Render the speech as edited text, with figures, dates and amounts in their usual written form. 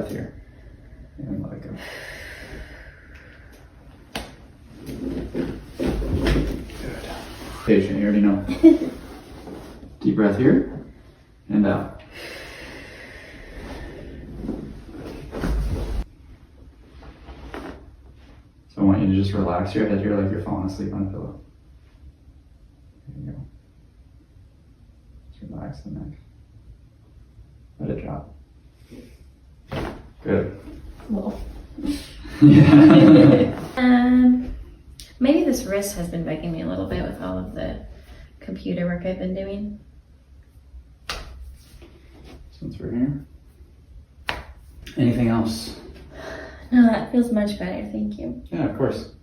breath here. And let it go. Good. Patient, you already know. Deep breath here and out. So I want you to just relax your head here like you're falling asleep on a pillow. There you go. Just relax the neck. Let it drop. Good. Well. Yeah. Maybe this wrist has been bugging me a little bit with all of the computer work I've been doing. Since we're here. Anything else? No, that feels much better. Thank you. Yeah, of course.